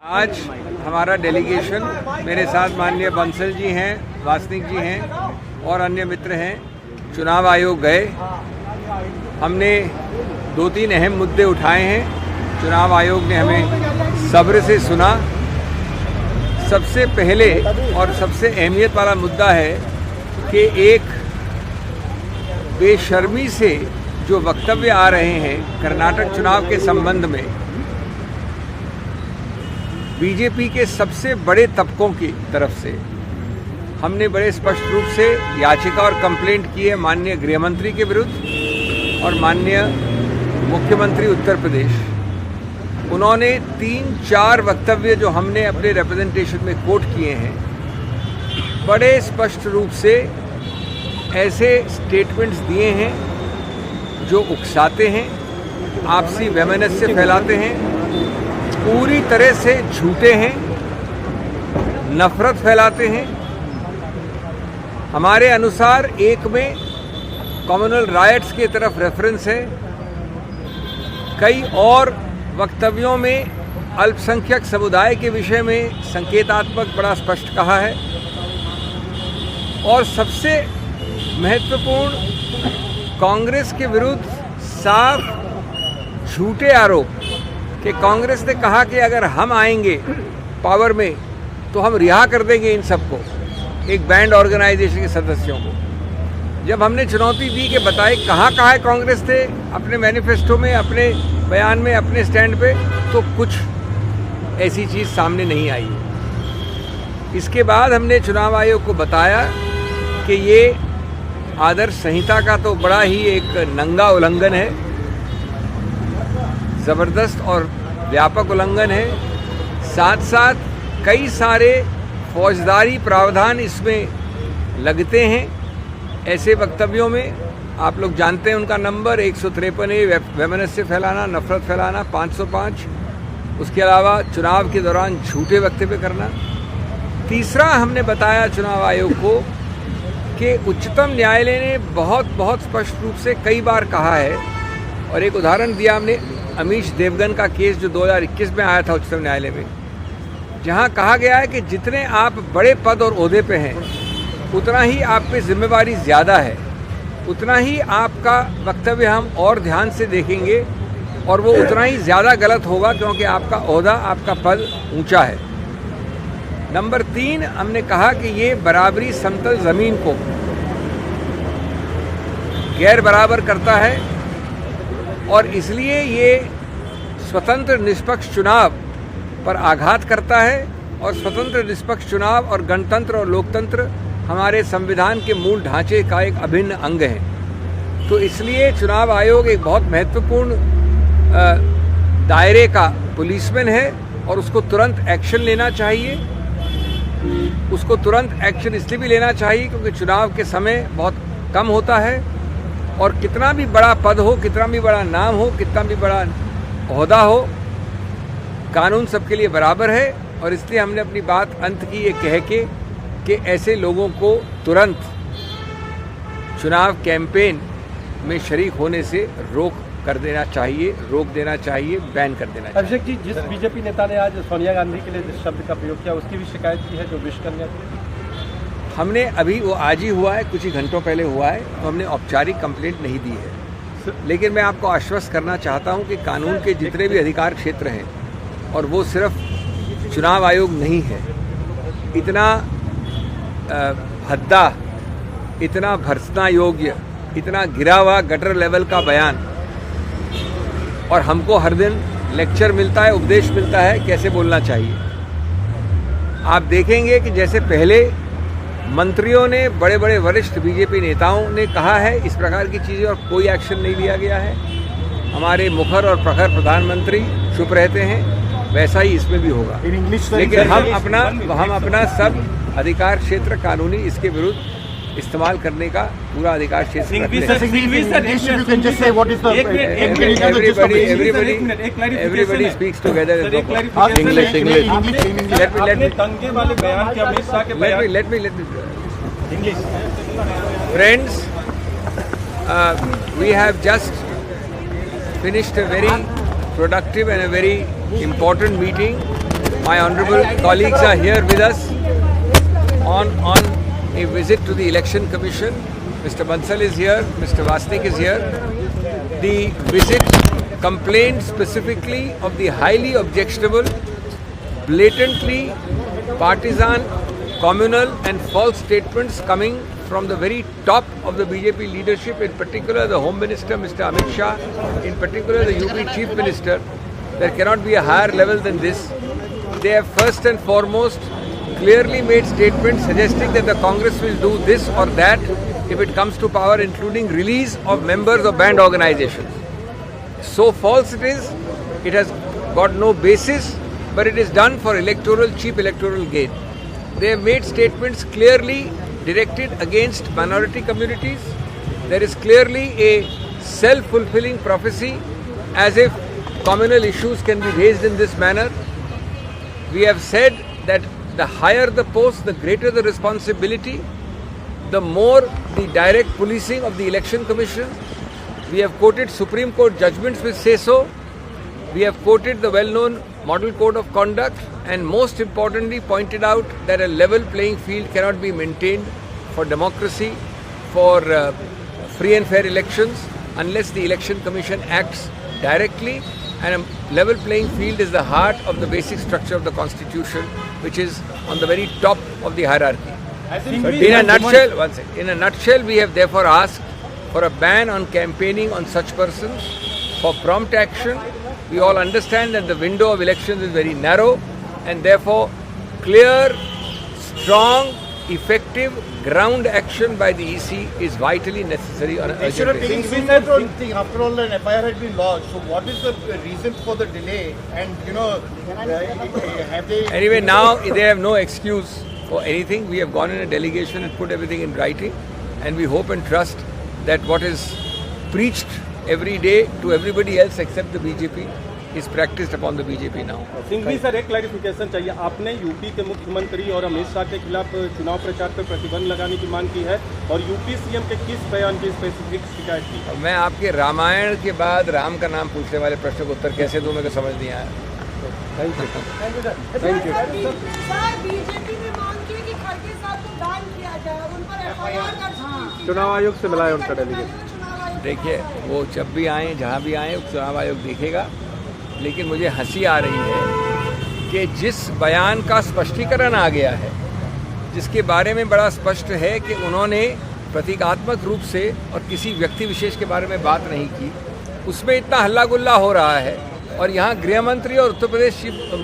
आज हमारा डेलीगेशन मेरे साथ माननीय बंसल जी हैं, वासनिक जी हैं और अन्य मित्र हैं। चुनाव आयोग गए, हमने 2-3 अहम मुद्दे उठाए हैं। चुनाव आयोग ने हमें सब्र से सुना। सबसे पहले और सबसे अहमियत वाला मुद्दा है कि एक बेशर्मी से जो वक्तव्य आ रहे हैं कर्नाटक चुनाव के संबंध में, बीजेपी के सबसे बड़े तबकों की तरफ से हमने बड़े स्पष्ट रूप से याचिका और कंप्लेंट की है माननीय गृह मंत्री के विरुद्ध और माननीय मुख्यमंत्री उत्तर प्रदेश। उन्होंने 3-4 वक्तव्य जो हमने अपने रिप्रेजेंटेशन में कोट किए हैं, बड़े स्पष्ट रूप से ऐसे स्टेटमेंट्स दिए हैं जो उकसाते हैं, आपसी वैमनस्य फैलाते हैं, पूरी तरह से झूठे हैं, नफरत फैलाते हैं। हमारे अनुसार एक में कम्युनल राइट्स की तरफ रेफरेंस है, कई और वक्तव्यों में अल्पसंख्यक समुदाय के विषय में संकेतात्मक बड़ा स्पष्ट कहा है और सबसे महत्वपूर्ण कांग्रेस के विरुद्ध साफ झूठे आरोप कि कांग्रेस ने कहा कि अगर हम आएंगे पावर में तो हम रिहा कर देंगे इन सबको, एक बैंड ऑर्गेनाइजेशन के सदस्यों को। जब हमने चुनौती दी कि बताए कहाँ है कांग्रेस थे अपने मैनिफेस्टो में, अपने बयान में, अपने स्टैंड पे, तो कुछ ऐसी चीज़ सामने नहीं आई। इसके बाद हमने चुनाव आयोग को बताया कि ये आदर्श संहिता का तो बड़ा ही एक नंगा उल्लंघन है, ज़बरदस्त और व्यापक उल्लंघन है। साथ साथ कई सारे फौजदारी प्रावधान इसमें लगते हैं ऐसे वक्तव्यों में। आप लोग जानते हैं उनका नंबर 153 है, वैमनस्य फैलाना, नफरत फैलाना, 505। उसके अलावा चुनाव के दौरान झूठे वक्तव्य करना। तीसरा हमने बताया चुनाव आयोग को कि उच्चतम न्यायालय ने बहुत स्पष्ट रूप से कई बार कहा है, और एक उदाहरण दिया हमने अमीश देवगन का केस जो 2021 में आया था उच्चतम न्यायालय में, जहां कहा गया है कि जितने आप बड़े पद और ओहदे पे हैं उतना ही आप पे जिम्मेवारी ज़्यादा है, उतना ही आपका वक्तव्य हम और ध्यान से देखेंगे और वो उतना ही ज़्यादा गलत होगा क्योंकि आपका ओहदा, आपका पद ऊंचा है। नंबर 3 हमने कहा कि ये बराबरी समतल ज़मीन को गैर बराबर करता है और इसलिए ये स्वतंत्र निष्पक्ष चुनाव पर आघात करता है, और स्वतंत्र निष्पक्ष चुनाव और गणतंत्र और लोकतंत्र हमारे संविधान के मूल ढांचे का एक अभिन्न अंग है। तो इसलिए चुनाव आयोग एक बहुत महत्वपूर्ण दायरे का पुलिसमैन है और उसको तुरंत एक्शन लेना चाहिए। उसको तुरंत एक्शन इसलिए भी लेना चाहिए क्योंकि चुनाव के समय बहुत कम होता है और कितना भी बड़ा पद हो, कितना भी बड़ा नाम हो, कितना भी बड़ा ओहदा हो, कानून सबके लिए बराबर है। और इसलिए हमने अपनी बात अंत की ये कह के कि ऐसे लोगों को तुरंत चुनाव कैंपेन में शरीक होने से रोक देना चाहिए, बैन कर देना चाहिए। अभिषेक जी, जिस बीजेपी नेता ने आज सोनिया गांधी के लिए जिस शब्द का प्रयोग किया उसकी भी शिकायत की है, जो विश कन्या थी। हमने अभी वो आज ही हुआ है, कुछ ही घंटों पहले हुआ है, तो हमने औपचारिक कंप्लेंट नहीं दी है। लेकिन मैं आपको आश्वस्त करना चाहता हूं कि कानून के जितने भी अधिकार क्षेत्र हैं, और वो सिर्फ चुनाव आयोग नहीं है, इतना भद्दा, इतना भर्त्सना योग्य, इतना गिरा हुआ गटर लेवल का बयान, और हमको हर दिन लेक्चर मिलता है, उपदेश मिलता है कैसे बोलना चाहिए। आप देखेंगे कि जैसे पहले मंत्रियों ने, बड़े बड़े वरिष्ठ बीजेपी नेताओं ने कहा है इस प्रकार की चीज़ें और कोई एक्शन नहीं लिया गया है। हमारे मुखर और प्रखर प्रधानमंत्री चुप रहते हैं, वैसा ही इसमें भी होगा। लेकिन हम अपना सब अधिकार क्षेत्र कानूनी इसके विरुद्ध इस्तेमाल करने का पूरा अधिकार क्षेत्र everybody speaks together in English. Let me friends, we have just finished a very productive and a very important meeting My honorable colleagues are here with us on a visit to the Election Commission. Mr. Bansal is here, Mr. Vasnik is here. The visit complained specifically of the highly objectionable, blatantly partisan, communal and false statements coming from the very top of the BJP leadership, in particular the Home Minister Mr. Amit Shah, in particular the UP Chief Minister. There cannot be a higher level than this. They have first and foremost clearly made statements suggesting that the Congress will do this or that if it comes to power, including release of members of banned organizations. So false it is, it has got no basis, but it is done for cheap electoral gain. They have made statements clearly directed against minority communities. There is clearly a self-fulfilling prophecy, as if communal issues can be raised in this manner. We have said that the higher the post, the greater the responsibility, the more the direct policing of the Election Commission. We have quoted Supreme Court judgments which say so. We have quoted the well-known Model Code of Conduct, and most importantly pointed out that a level playing field cannot be maintained for democracy, for free and fair elections, unless the Election Commission acts directly, and a level playing field is the heart of the basic structure of the Constitution, which is on the very top of the hierarchy. In a nutshell, we have therefore asked for a ban on campaigning on such persons, for prompt action. We all understand that the window of elections is very narrow, and therefore clear, strong, effective ground action by the EC is vitally necessary on an urgent basis. After all, an FIR had been lodged. So what is the reason for the delay? And have they... Anyway, now they have no excuse for anything. We have gone in a delegation and put everything in writing, and we hope and trust that what is preached every day to everybody else except the BJP is practiced upon the BJP now. Singhvi sir, एक clarification चाहिए। आपने UP के मुख्यमंत्री और अमित शाह के खिलाफ चुनाव प्रचार पर प्रतिबंध लगाने की मांग की है, और यूपी सीएम के किस बयान की स्पेसिफिक शिकायत की? मैं आपके रामायण के बाद राम का नाम पूछने वाले प्रश्न को उत्तर कैसे दूं, मेरे को समझ नहीं आया। थैंक यू बीजेपी ने मांग की कि खड़गे साहब को बैन किया जाए, उन पर एफआईआर दर्ज। चुनाव आयोग से मिला है उनका डेलीगेट। देखिए, वो जब भी आए, जहाँ भी आए, चुनाव आयोग देखेगा। लेकिन मुझे हंसी आ रही है कि जिस बयान का स्पष्टीकरण आ गया है, जिसके बारे में बड़ा स्पष्ट है कि उन्होंने प्रतीकात्मक रूप से और किसी व्यक्ति विशेष के बारे में बात नहीं की, उसमें इतना हल्ला गुल्ला हो रहा है। और यहाँ गृह मंत्री और उत्तर प्रदेश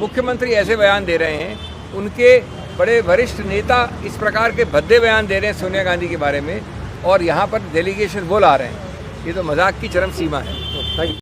मुख्यमंत्री ऐसे बयान दे रहे हैं, उनके बड़े वरिष्ठ नेता इस प्रकार के भद्दे बयान दे रहे हैं सोनिया गांधी के बारे में, और यहाँ पर डेलीगेशन वो ला रहे हैं। ये तो मजाक की चरम सीमा है।